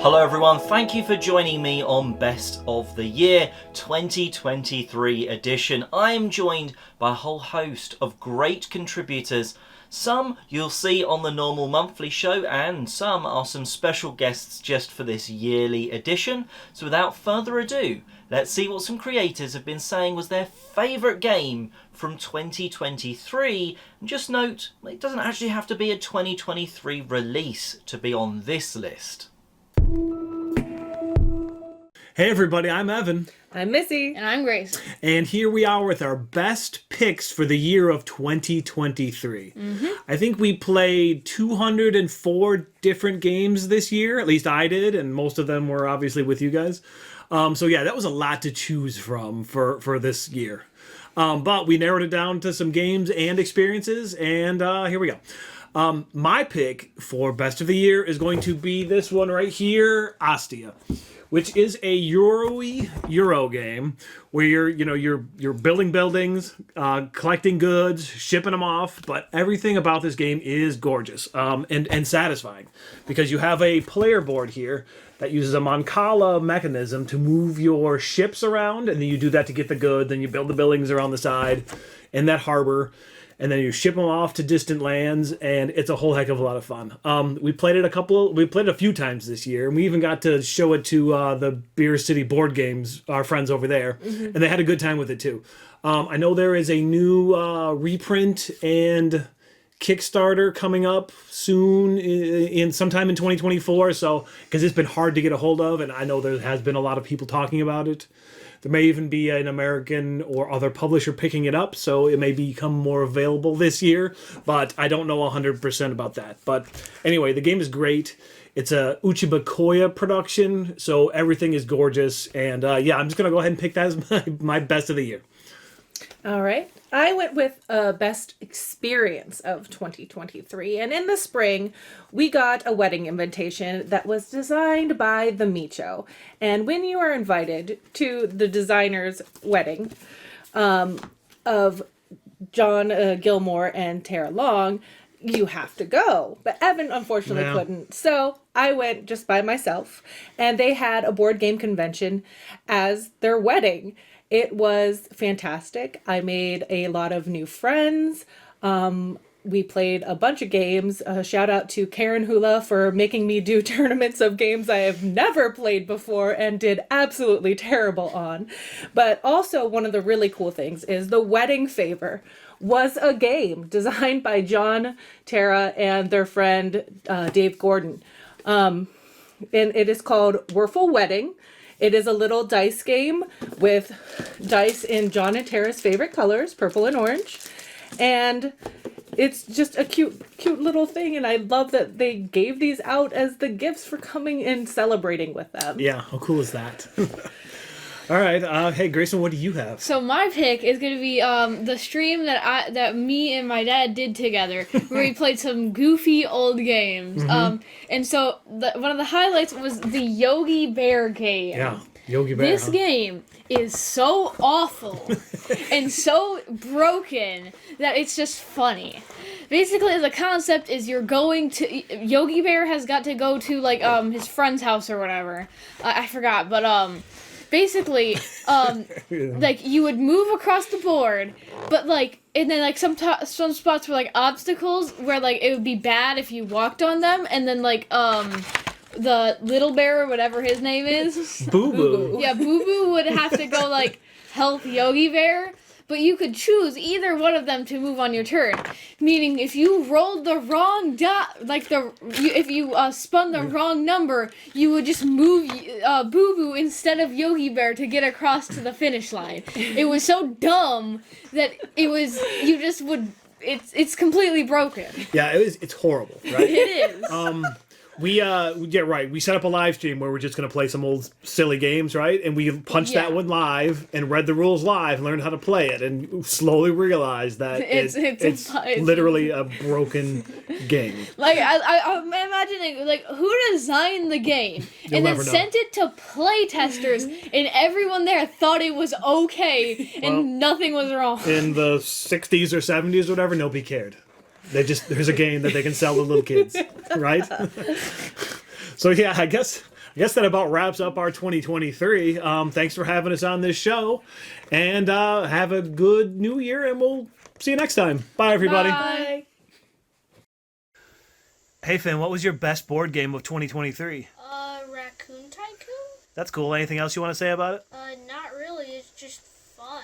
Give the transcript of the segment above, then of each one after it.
Hello everyone, thank you for joining me on Best of the Year 2023 edition. I am joined by a whole host of great contributors. Some you'll see on the normal monthly show, and some are some special guests just for this yearly edition. So without further ado, let's see what some creators have been saying was their favourite game from 2023. And just note, it doesn't actually have to be a 2023 release to be on this list. Hey everybody, I'm Evan. I'm Missy. And I'm Grace. And here we are with our best picks for the year of 2023. I think we played 204 different games this year. At least I did, and most of them were obviously with you guys. So yeah, that was a lot to choose from for this year. But we narrowed it down to some games and experiences, and here we go. My pick for best of the year is going to be this one right here, Ostia, which is a Euro game where you're building buildings, collecting goods, shipping them off, but everything about this game is gorgeous and satisfying because you have a player board here that uses a Mancala mechanism to move your ships around, and then you do that to get the goods, then you build the buildings around the side in that harbor, and then you ship them off to distant lands, and it's a whole heck of a lot of fun. We played it a few times this year, and we even got to show it to the Beer City Board Games, our friends over there, and they had a good time with it too. I know there is a new reprint and Kickstarter coming up soon, in sometime in 2024. So, because it's been hard to get a hold of, and I know there has been a lot of people talking about it. There may even be an American or other publisher picking it up, so it may become more available this year, but I don't know 100% about that. But anyway, the game is great. It's a Uchiba production, so everything is gorgeous. And yeah, I'm just going to go ahead and pick that as my best of the year. All right. I went with best experience of 2023. And in the spring, we got a wedding invitation that was designed by the Micho. And when you are invited to the designer's wedding of John Gilmore and Tara Long, you have to go. But Evan unfortunately couldn't. So I went just by myself. And they had a board game convention as their wedding. It was fantastic. I made a lot of new friends. We played a bunch of games. Shout out to Karen Hula for making me do tournaments of games I have never played before and did absolutely terrible on. But also one of the really cool things is the Wedding Favor was a game designed by John, Tara, and their friend Dave Gordon. And it is called Werfel Wedding. It is a little dice game with dice in John and Tara's favorite colors, purple and orange. And it's just a cute little thing. And I love that they gave these out as the gifts for coming and celebrating with them. Yeah, how cool is that? All right. Hey, Grayson, what do you have? So my pick is going to be the stream that me and my dad did together, where we played some goofy old games. And so one of the highlights was the Yogi Bear game. Yeah, Yogi Bear. This game is so awful and so broken that it's just funny. Basically, the concept is Yogi Bear has got to go to like his friend's house or whatever. I forgot, but basically, like, you would move across the board, but, like, and then, like, some spots were, like, obstacles where, like, it would be bad if you walked on them, and then, like, the little bear, or whatever his name is. Boo Boo. Yeah, Boo Boo would have to go, like, help Yogi Bear. But you could choose either one of them to move on your turn. Meaning, if you rolled the wrong if you spun the wrong number, you would just move Boo Boo instead of Yogi Bear to get across to the finish line. It was so dumb that it's completely broken. Yeah, it's horrible, right? It is. We set up a live stream where we're just going to play some old silly games, right? And we punched that one live and read the rules live and learned how to play it and slowly realized that it's literally a broken game. Like, I'm imagining, like, who designed the game and then sent it to play testers and everyone there thought it was okay and nothing was wrong. In the 60s or 70s or whatever, nobody cared. There's a game that they can sell to little kids, right? So yeah, I guess guess that about wraps up our 2023. Thanks for having us on this show, and have a good new year, and we'll see you next time. Bye, everybody. Bye. Hey, Finn, what was your best board game of 2023? Raccoon Tycoon? That's cool. Anything else you want to say about it? Not really. It's just fun.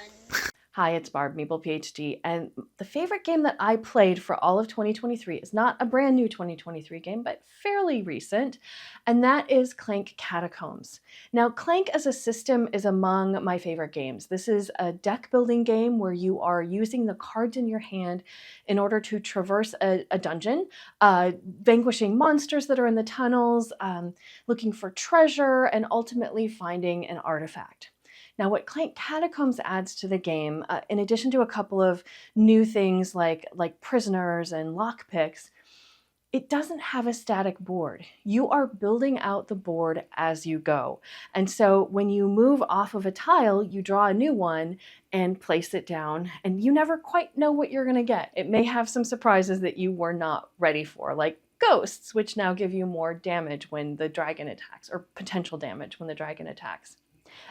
Hi, it's Barb, MeeplePhD, and the favorite game that I played for all of 2023 is not a brand new 2023 game, but fairly recent, and that is Clank Catacombs. Now, Clank as a system is among my favorite games. This is a deck building game where you are using the cards in your hand in order to traverse a dungeon, vanquishing monsters that are in the tunnels, looking for treasure, and ultimately finding an artifact. Now, what Clank Catacombs adds to the game, in addition to a couple of new things like prisoners and lockpicks, it doesn't have a static board. You are building out the board as you go. And so when you move off of a tile, you draw a new one and place it down, and you never quite know what you're going to get. It may have some surprises that you were not ready for, like ghosts, which now give you more damage when the dragon attacks, or potential damage when the dragon attacks.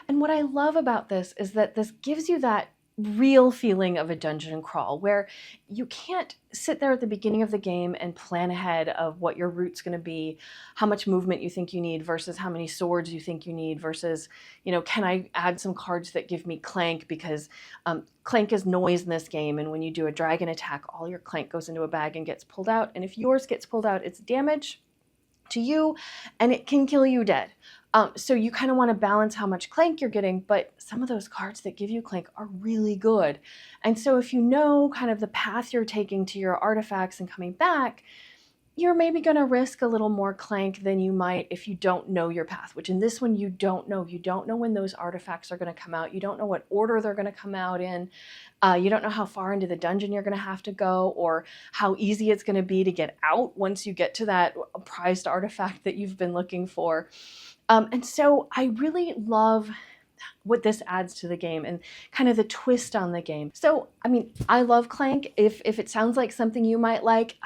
And what I love about this is that this gives you that real feeling of a dungeon crawl where you can't sit there at the beginning of the game and plan ahead of what your route's going to be, how much movement you think you need versus how many swords you think you need versus, can I add some cards that give me clank, because clank is noise in this game, and when you do a dragon attack, all your clank goes into a bag and gets pulled out, and if yours gets pulled out, it's damage to you and it can kill you dead. So you kind of want to balance how much clank you're getting, but some of those cards that give you clank are really good. And so if you know kind of the path you're taking to your artifacts and coming back, you're maybe going to risk a little more clank than you might if you don't know your path, which in this one you don't know. You don't know when those artifacts are going to come out. You don't know what order they're going to come out in. You don't know how far into the dungeon you're going to have to go, or how easy it's going to be to get out once you get to that prized artifact that you've been looking for. And so I really love what this adds to the game and kind of the twist on the game. So, I love Clank. If it sounds like something you might like,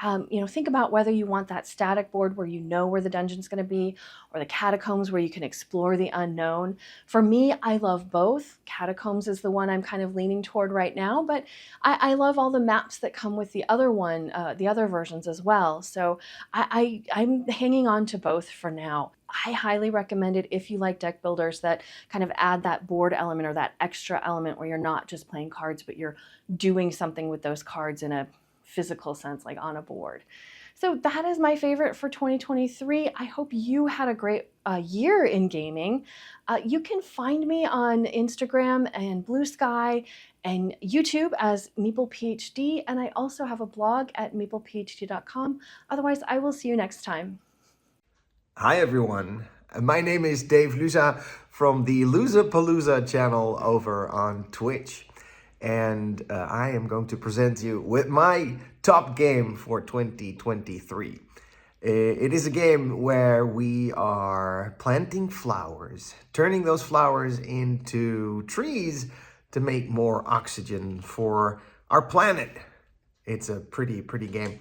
think about whether you want that static board where you know where the dungeon's going to be, or the catacombs where you can explore the unknown. For me, I love both. Catacombs is the one I'm kind of leaning toward right now, but I love all the maps that come with the other one, the other versions as well. So I'm hanging on to both for now. I highly recommend it if you like deck builders that kind of add that board element or that extra element where you're not just playing cards, but you're doing something with those cards in a physical sense, like on a board. So that is my favorite for 2023. I hope you had a great year in gaming. You can find me on Instagram and Blue Sky and YouTube as MeeplePhD, and I also have a blog at MeeplePhD.com. Otherwise, I will see you next time. Hi everyone, my name is Dave Luza from the Luzapalooza channel over on Twitch, and I am going to present you with my top game for 2023. It is a game where we are planting flowers, turning those flowers into trees to make more oxygen for our planet. It's a pretty game,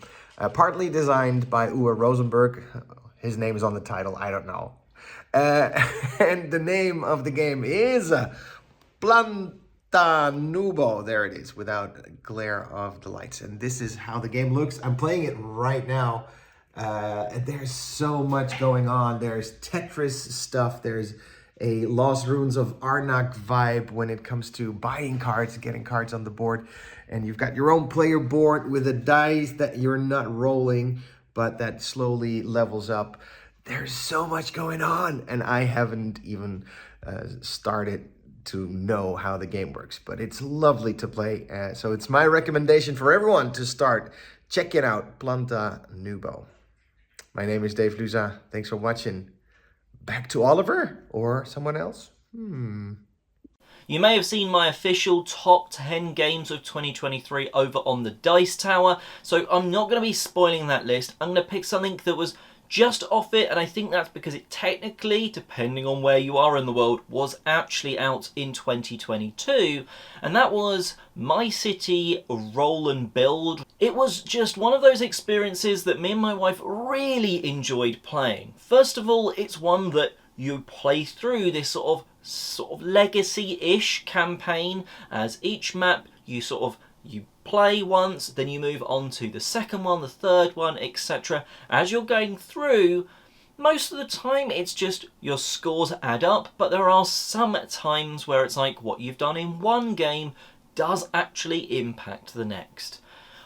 partly designed by Uwe Rosenberg. His name is on the title, I don't know. And the name of the game is Planta Nubo. There it is, without glare of the lights. And this is how the game looks. I'm playing it right now. And there's so much going on. There's Tetris stuff. There's a Lost Ruins of Arnak vibe when it comes to buying cards, getting cards on the board. And you've got your own player board with a dice that you're not rolling, but that slowly levels up. There's so much going on, and I haven't even started to know how the game works, but it's lovely to play. So it's my recommendation for everyone to start. Check it out, Planta Nubo. My name is Dave Luza. Thanks for watching. Back to Oliver or someone else? You may have seen my official top 10 games of 2023 over on the Dice Tower, so I'm not going to be spoiling that list. I'm going to pick something that was just off it, and I think that's because it technically, depending on where you are in the world, was actually out in 2022, and that was My City Roll and Build. It was just one of those experiences that me and my wife really enjoyed playing. First of all, it's one that you play through this sort of legacy-ish campaign. As each map you play once, then you move on to the second one, the third one, etc. As you're going through, most of the time it's just your scores add up, but there are some times where it's like what you've done in one game does actually impact the next.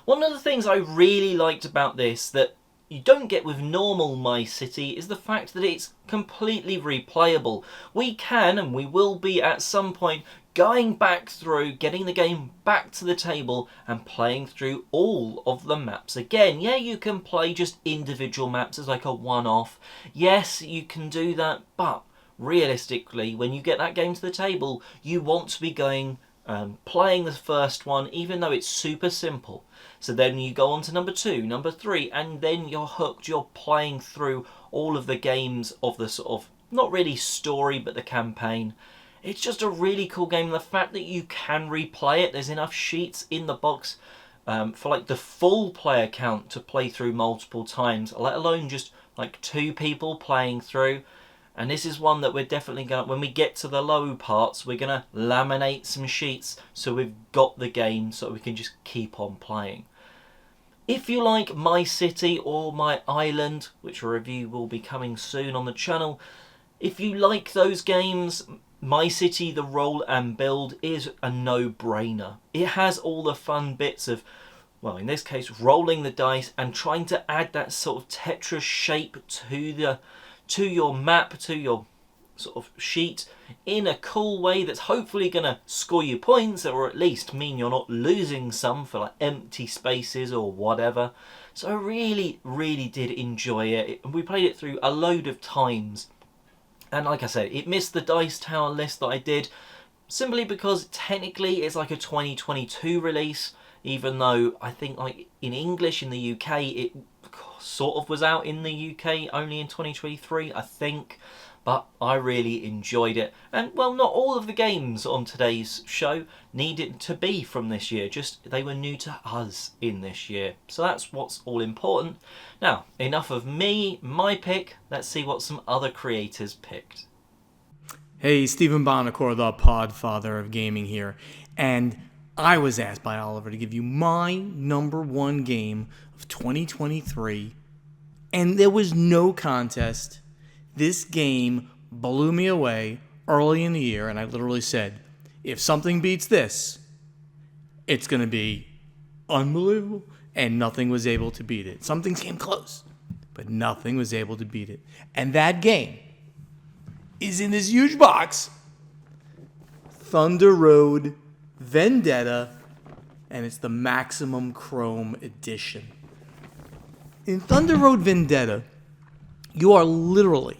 One of the things I really liked about this that you don't get with normal My City is the fact that it's completely replayable. We can, and we will be at some point, going back through, getting the game back to the table and playing through all of the maps again. Yeah, you can play just individual maps as like a one-off. Yes, you can do that, but realistically, when you get that game to the table, you want to be going playing the first one, even though it's super simple. So then you go on to number 2, number 3, and then you're hooked. You're playing through all of the games of the sort of, not really story, but the campaign. It's just a really cool game. The fact that you can replay it, there's enough sheets in the box for like the full player count to play through multiple times, let alone just like 2 people playing through. And this is one that we're definitely going to, when we get to the low parts, we're going to laminate some sheets so we've got the game so we can just keep on playing. If you like My City or My Island, which a review will be coming soon on the channel, if you like those games, My City, the roll and build is a no-brainer. It has all the fun bits of, well, in this case, rolling the dice and trying to add that sort of Tetris shape to your map, to your sort of sheet in a cool way that's hopefully going to score you points, or at least mean you're not losing some for like empty spaces or whatever. So I really, really did enjoy it. We played it through a load of times. And like I said, it missed the Dice Tower list that I did, simply because technically it's like a 2022 release, even though I think like in English in the UK it sort of was out in the UK only in 2023, I think. But I really enjoyed it. And, well, not all of the games on today's show needed to be from this year. Just they were new to us in this year. So that's what's all important. Now, enough of me, my pick. Let's see what some other creators picked. Hey, Stephen Bonacore, the Podfather of Gaming here. And I was asked by Oliver to give you my number 1 game of 2023. And there was no contest. This game blew me away early in the year, and I literally said, if something beats this, it's going to be unbelievable. And nothing was able to beat it. Some things came close, but nothing was able to beat it. And that game is in this huge box, Thunder Road Vendetta, and it's the Maximum Chrome Edition. In Thunder Road Vendetta, you are literally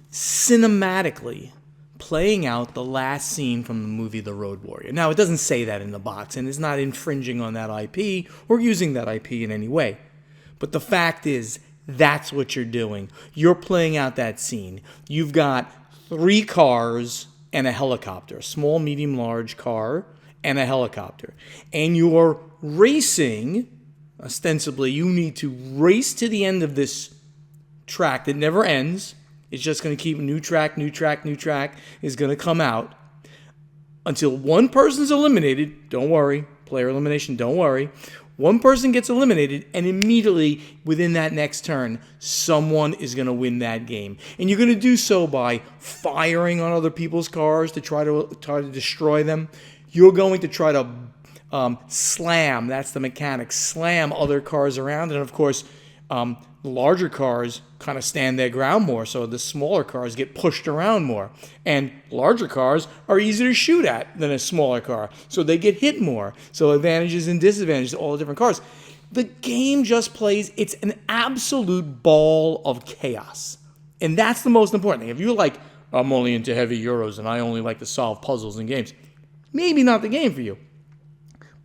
cinematically playing out the last scene from the movie The Road Warrior. Now, it doesn't say that in the box, and it's not infringing on that IP or using that IP in any way. But the fact is, that's what you're doing. You're playing out that scene. You've got 3 cars and a helicopter, a small, medium, large car and a helicopter. And you're racing, ostensibly, you need to race to the end of this track that never ends. It's just going to keep new track is going to come out until one person's eliminated. Don't worry, player elimination, don't worry. One person gets eliminated, and immediately within that next turn, someone is going to win that game. And you're going to do so by firing on other people's cars to try to destroy them. You're going to try to slam, that's the mechanic, slam other cars around. And of course, larger cars kind of stand their ground more, so the smaller cars get pushed around more. And larger cars are easier to shoot at than a smaller car, so they get hit more. So advantages and disadvantages to all the different cars. The game just plays, it's an absolute ball of chaos. And that's the most important thing. If you're like, I'm only into heavy Euros and I only like to solve puzzles and games, maybe not the game for you.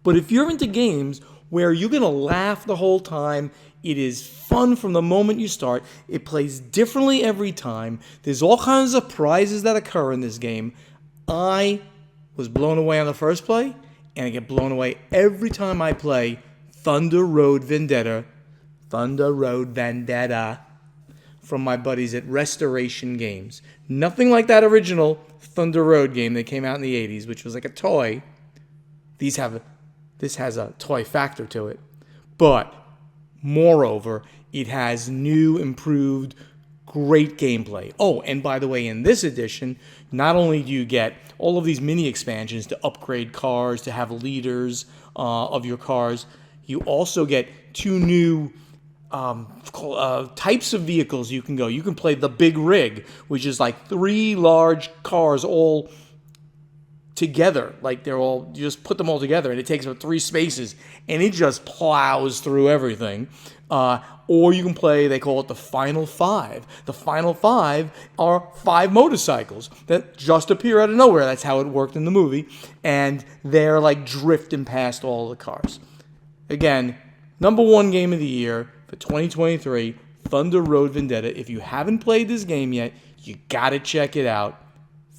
But if you're into games where you're going to laugh the whole time, it is fun from the moment you start. It plays differently every time. There's all kinds of surprises that occur in this game. I was blown away on the first play, and I get blown away every time I play Thunder Road Vendetta. For from my buddies at Restoration Games. Nothing like that original Thunder Road game that came out in the 80s, which was like a toy. This has a toy factor to it. But moreover, it has new, improved, great gameplay. Oh, and by the way, in this edition, not only do you get all of these mini expansions to upgrade cars, to have leaders of your cars, you also get 2 new types of vehicles you can go. You can play the Big Rig, which is like 3 large cars all together. Like you just put them all together, and it takes up 3 spaces, and it just plows through everything. Or you can play, they call it the Final 5. The Final 5 are 5 motorcycles that just appear out of nowhere. That's how it worked in the movie. And they're like drifting past all the cars. Again, number 1 game of the year for 2023, Thunder Road Vendetta. If you haven't played this game yet, you gotta check it out.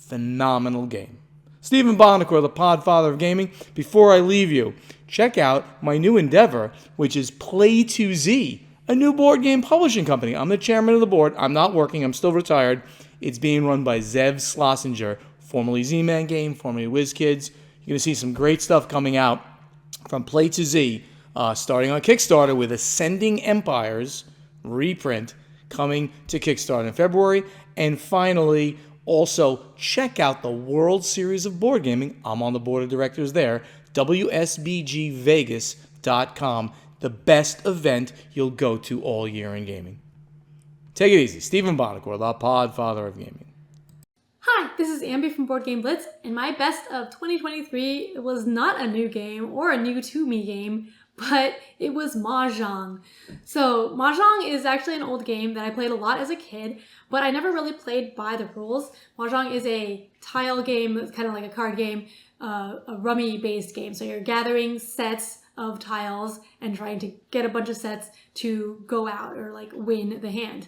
Phenomenal game. Stephen Bonacore, the Podfather of Gaming. Before I leave you, check out my new endeavor, which is Play2Z, a new board game publishing company. I'm the chairman of the board. I'm not working. I'm still retired. It's being run by Zev Schlosinger, formerly Z-Man Game, formerly WizKids. You're going to see some great stuff coming out from Play2Z, starting on Kickstarter with Ascending Empires reprint coming to Kickstarter in February. And finally, also check out the World Series of Board Gaming. I'm on the board of directors there. WSBGVegas.com, the best event you'll go to all year in gaming. Take it easy. Stephen Bonacore, the Podfather of Gaming. Hi, this is Ambi from BoardGameBlitz, and my best of 2023 was not a new game or a new to me game, but it was Mahjong. So Mahjong is actually an old game that I played a lot as a kid, but I never really played by the rules. Mahjong is a tile game. It's kind of like a card game, a rummy-based game. So you're gathering sets of tiles and trying to get a bunch of sets to go out or like win the hand.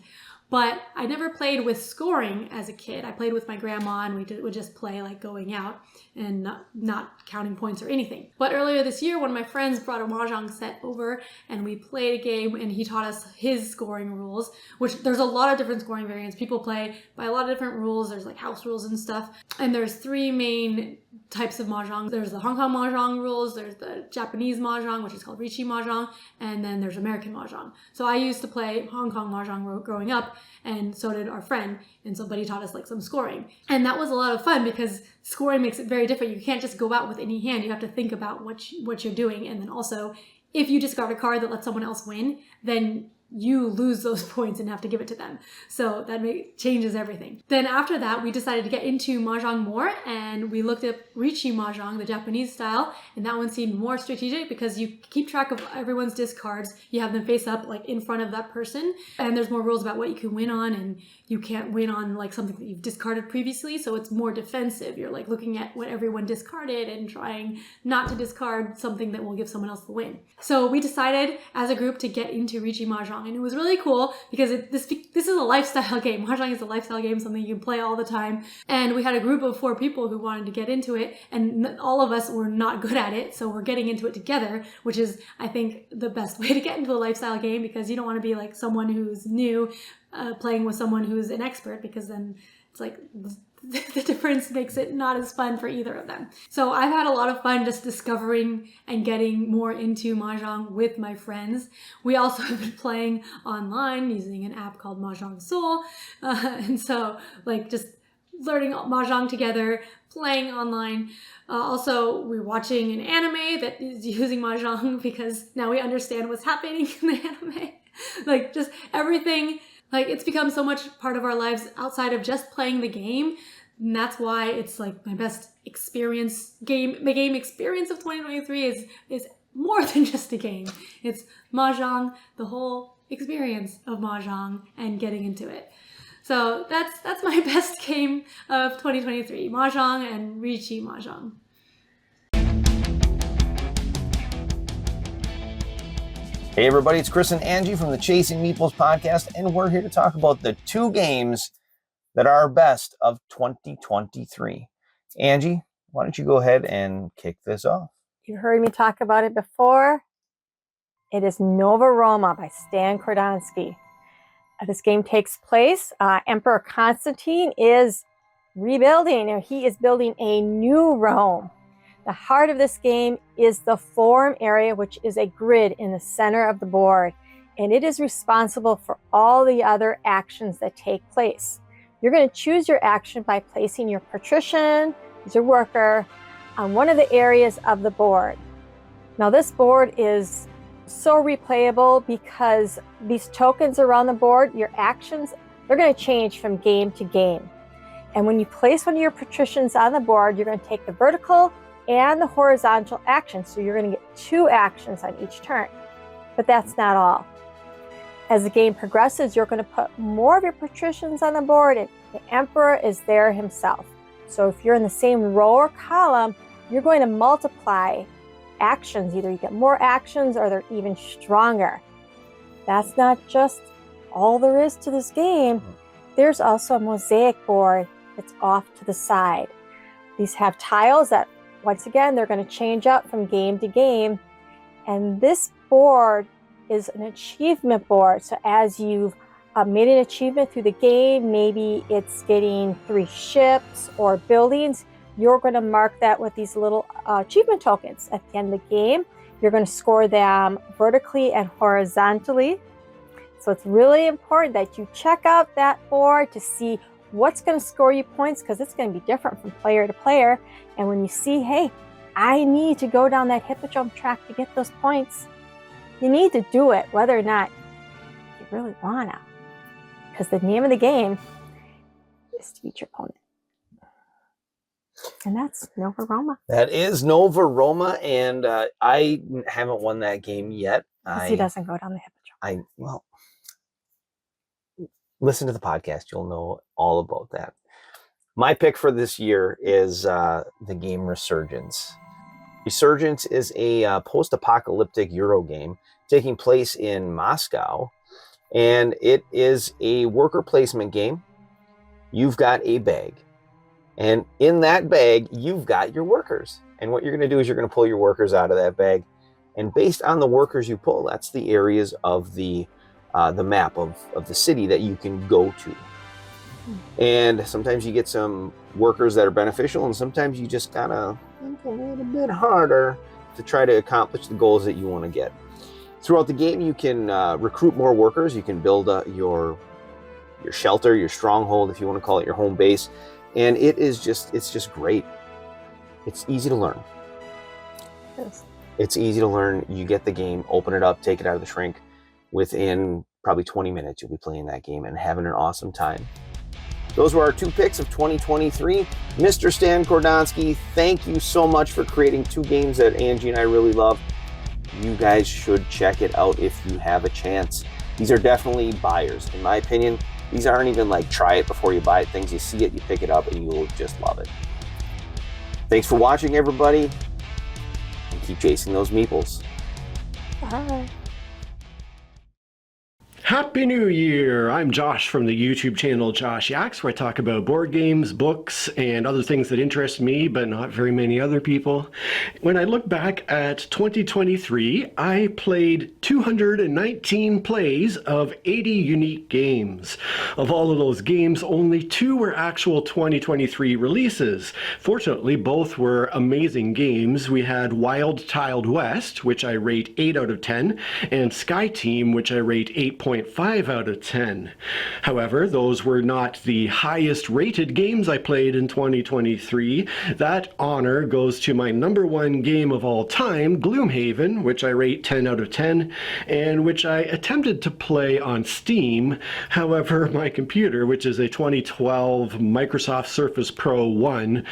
But I never played with scoring as a kid. I played with my grandma, and we would just play like going out and not counting points or anything. But earlier this year, one of my friends brought a Mahjong set over, and we played a game, and he taught us his scoring rules, which there's a lot of different scoring variants. People play by a lot of different rules. There's like house rules and stuff. And there's 3 main types of Mahjong. There's the Hong Kong Mahjong rules, there's the Japanese Mahjong, which is called Riichi Mahjong, and then there's American Mahjong. So I used to play Hong Kong Mahjong growing up, and so did our friend, and somebody taught us like some scoring. And that was a lot of fun because scoring makes it very different. You can't just go out with any hand. You have to think about what you're doing, and then also if you discard a card that lets someone else win, then you lose those points and have to give it to them. So that changes everything. Then after that, we decided to get into Mahjong more, and we looked at Riichi Mahjong, the Japanese style, and that one seemed more strategic because you keep track of everyone's discards. You have them face up like in front of that person, and there's more rules about what you can win on, and you can't win on like something that you've discarded previously, so it's more defensive. You're like looking at what everyone discarded and trying not to discard something that will give someone else the win. So we decided as a group to get into Riichi Mahjong, and it was really cool because this is a lifestyle game. Mahjong is a lifestyle game, something you can play all the time. And we had a group of 4 people who wanted to get into it, and all of us were not good at it, so we're getting into it together, which is, I think, the best way to get into a lifestyle game, because you don't want to be like someone who's new playing with someone who's an expert, because then it's like the difference makes it not as fun for either of them. So I've had a lot of fun just discovering and getting more into Mahjong with my friends. We also have been playing online using an app called Mahjong Soul. And so like just learning Mahjong together, playing online. Also, we're watching an anime that is using Mahjong because now we understand what's happening in the anime. Like just everything. Like it's become so much part of our lives outside of just playing the game. And that's why it's like my best experience game. My game experience of 2023 is more than just a game. It's Mahjong, the whole experience of Mahjong and getting into it. So that's my best game of 2023. Mahjong and Riichi Mahjong. Hey everybody, it's Chris and Angie from the Chasing Meeples podcast, and we're here to talk about the 2 games that are our best of 2023. Angie, why don't you go ahead and kick this off? You heard me talk about it before. It is Nova Roma by Stan Kordonski. This game takes place. Emperor Constantine is rebuilding, or he is building a new Rome. The heart of this game is the forum area, which is a grid in the center of the board, and it is responsible for all the other actions that take place. You're going to choose your action by placing your patrician, your worker, on one of the areas of the board. Now, this board is so replayable because these tokens around the board, your actions, they're going to change from game to game. And when you place one of your patricians on the board, you're going to take the vertical and the horizontal action. So you're going to get 2 actions on each turn. But that's not all. As the game progresses, you're going to put more of your patricians on the board, and the emperor is there himself. So if you're in the same row or column, you're going to multiply actions. Either you get more actions or they're even stronger. That's not just all there is to this game. There's also a mosaic board that's off to the side. These have tiles that, once again, they're going to change up from game to game. And this board is an achievement board. So as you've made an achievement through the game, maybe it's getting 3 ships or buildings, you're going to mark that with these little achievement tokens. At the end of the game, you're going to score them vertically and horizontally. So it's really important that you check out that board to see what's going to score you points, because it's going to be different from player to player. And when you see, hey, I need to go down that hippodrome track to get those points, you need to do it, whether or not you really want to. Because the name of the game is to beat your opponent. And that's Nova Roma. That is Nova Roma, and I haven't won that game yet. He doesn't go down the hippodrome. Well, listen to the podcast. You'll know all about that. My pick for this year is the game Resurgence. Resurgence is a post-apocalyptic Euro game taking place in Moscow, and it is a worker placement game. You've got a bag, and in that bag, you've got your workers. And what you're going to do is you're going to pull your workers out of that bag, and based on the workers you pull, that's the areas of the map of the city that you can go to. And sometimes you get some workers that are beneficial, and sometimes you just gotta think a little bit harder to try to accomplish the goals that you want to get. Throughout the game, you can recruit more workers. You can build your shelter, your stronghold, if you want to call it your home base, and it's just great. It's easy to learn. Yes. It's easy to learn. You get the game, open it up, take it out of the shrink. Within probably 20 minutes, you'll be playing that game and having an awesome time. Those were our 2 picks of 2023. Mr. Stan Kordonsky, thank you so much for creating 2 games that Angie and I really love. You guys should check it out if you have a chance. These are definitely buyers. In my opinion, these aren't even like try it before you buy it things. You see it, you pick it up, and you will just love it. Thanks for watching, everybody. And keep chasing those meeples. Bye. Happy New Year! I'm Josh from the YouTube channel Joshyaks, where I talk about board games, books, and other things that interest me, but not very many other people. When I look back at 2023, I played 219 plays of 80 unique games. Of all of those games, only 2 were actual 2023 releases. Fortunately, both were amazing games. We had Wild Tiled West, which I rate 8 out of 10, and Sky Team, which I rate 8.5 out of 10. However, those were not the highest rated games I played in 2023. That honor goes to my #1 game of all time, Gloomhaven, which I rate 10 out of 10, and which I attempted to play on Steam. However, my computer, which is a 2012 Microsoft Surface Pro 1,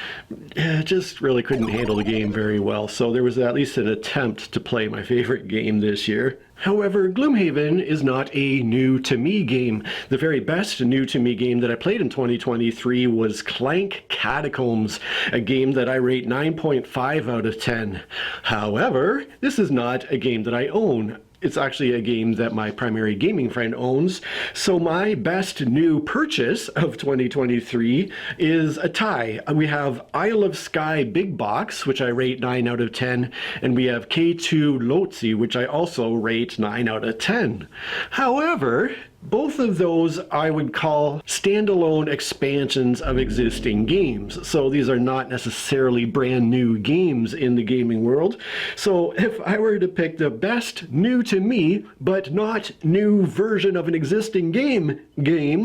just really couldn't handle the game very well, so there was at least an attempt to play my favorite game this year. However, Gloomhaven is not a new-to-me game. The very best new-to-me game that I played in 2023 was Clank Catacombs, a game that I rate 9.5 out of 10. However, this is not a game that I own. It's actually a game that my primary gaming friend owns. So my best new purchase of 2023 is a tie. We have Isle of Skye Big Box, which I rate 9 out of 10, and we have K2 Lotzi, which I also rate 9 out of 10. However, Both of those I would call standalone expansions of existing games. So these are not necessarily brand new games in the gaming world. So if I were to pick the best new to me, but not new version of an existing game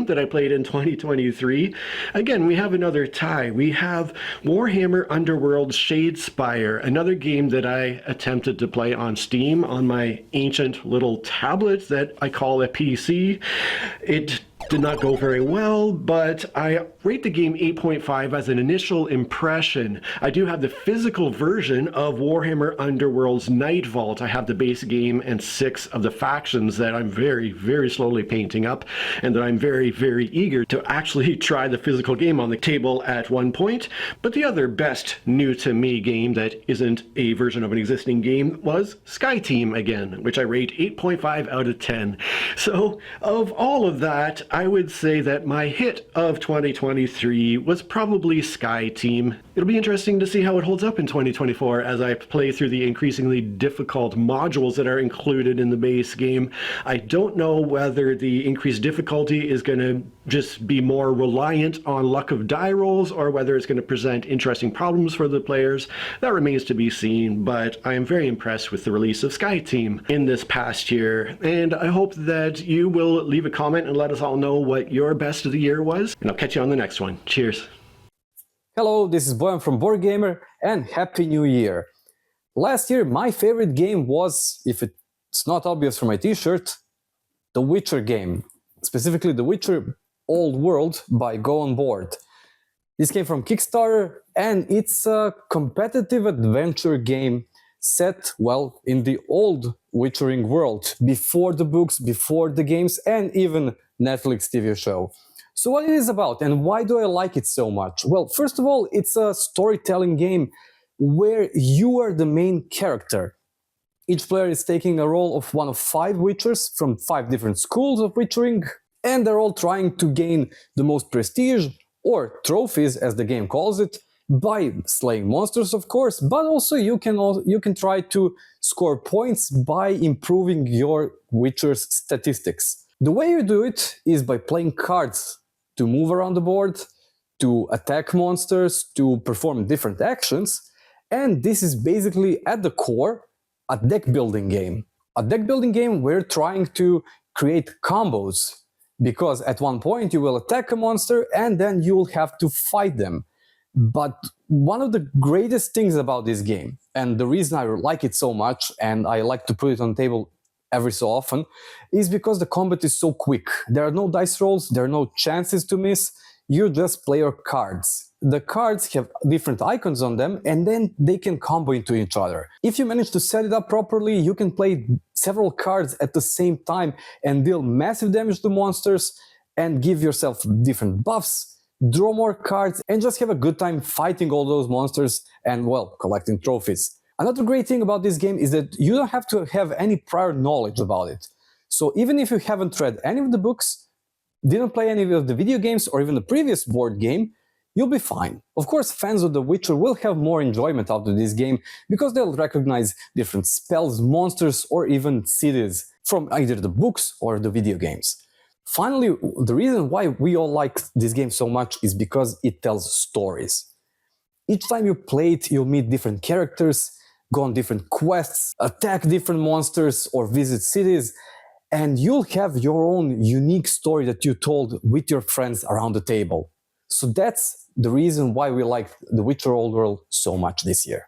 that I played in 2023, again, we have another tie. We have Warhammer Underworld Shadespire, another game that I attempted to play on Steam on my ancient little tablet that I call a PC. It did not go very well, but I rate the game 8.5 as an initial impression. I do have the physical version of Warhammer Underworld's Night Vault. I have the base game and 6 of the factions that I'm very, very slowly painting up, and that I'm very, very eager to actually try the physical game on the table at one point. But the other best new to me game that isn't a version of an existing game was Sky Team again, which I rate 8.5 out of 10. So of all of that, I would say that my hit of 2023 was probably Sky Team. It'll be interesting to see how it holds up in 2024 as I play through the increasingly difficult modules that are included in the base game. I don't know whether the increased difficulty is going to just be more reliant on luck of die rolls or whether it's going to present interesting problems for the players. That remains to be seen, but I am very impressed with the release of Sky Team in this past year, and I hope that you will leave a comment and let us all know what your best of the year was, and I'll catch you on the next one. Cheers. Hello, this is Bojan from BoardGamer, and Happy New Year! Last year, my favorite game was, if it's not obvious from my t-shirt, the Witcher game. Specifically, The Witcher Old World by Go On Board. This came from Kickstarter, and it's a competitive adventure game set, well, in the old Witchering world, before the books, before the games, and even Netflix TV show. So what it is about, and why do I like it so much? Well, first of all, it's a storytelling game where you are the main character. Each player is taking a role of one of 5 Witchers from 5 different schools of Witchering, and they're all trying to gain the most prestige, or trophies as the game calls it, by slaying monsters, of course, but also you can try to score points by improving your Witcher's statistics. The way you do it is by playing cards to move around the board, to attack monsters, to perform different actions, and this is basically at the core a deck building game. A deck building game where you're trying to create combos, because at one point you will attack a monster and then you will have to fight them. But one of the greatest things about this game, and the reason I like it so much, and I like to put it on the table every so often, is because the combat is so quick. There are no dice rolls, there are no chances to miss, you just play your cards. The cards have different icons on them, and then they can combo into each other. If you manage to set it up properly, you can play several cards at the same time and deal massive damage to monsters, and give yourself different buffs, draw more cards, and just have a good time fighting all those monsters and, well, collecting trophies. Another great thing about this game is that you don't have to have any prior knowledge about it. So even if you haven't read any of the books, didn't play any of the video games or even the previous board game, you'll be fine. Of course, fans of The Witcher will have more enjoyment out of this game because they'll recognize different spells, monsters, or even cities from either the books or the video games. Finally, the reason why we all like this game so much is because it tells stories. Each time you play it, you'll meet different characters, go on different quests, attack different monsters, or visit cities, and you'll have your own unique story that you told with your friends around the table. So that's the reason why we like The Witcher Old World so much this year.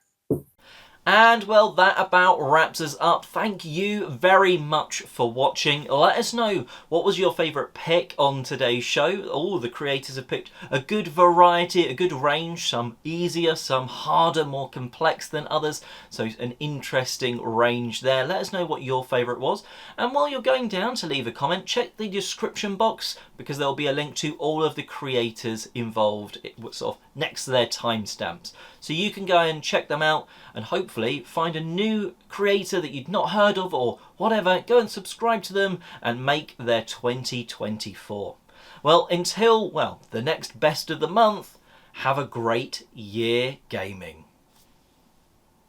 And well, that about wraps us up. Thank you very much for watching. Let us know what was your favourite pick on today's show. All the creators have picked a good variety, a good range, some easier, some harder, more complex than others. So an interesting range there. Let us know what your favourite was. And while you're going down to leave a comment, check the description box because there'll be a link to all of the creators involved sort of next to their timestamps. So you can go and check them out and hopefully find a new creator that you'd not heard of or whatever. Go and subscribe to them and make their 2024. Well, until, well, the next best of the month, have a great year gaming.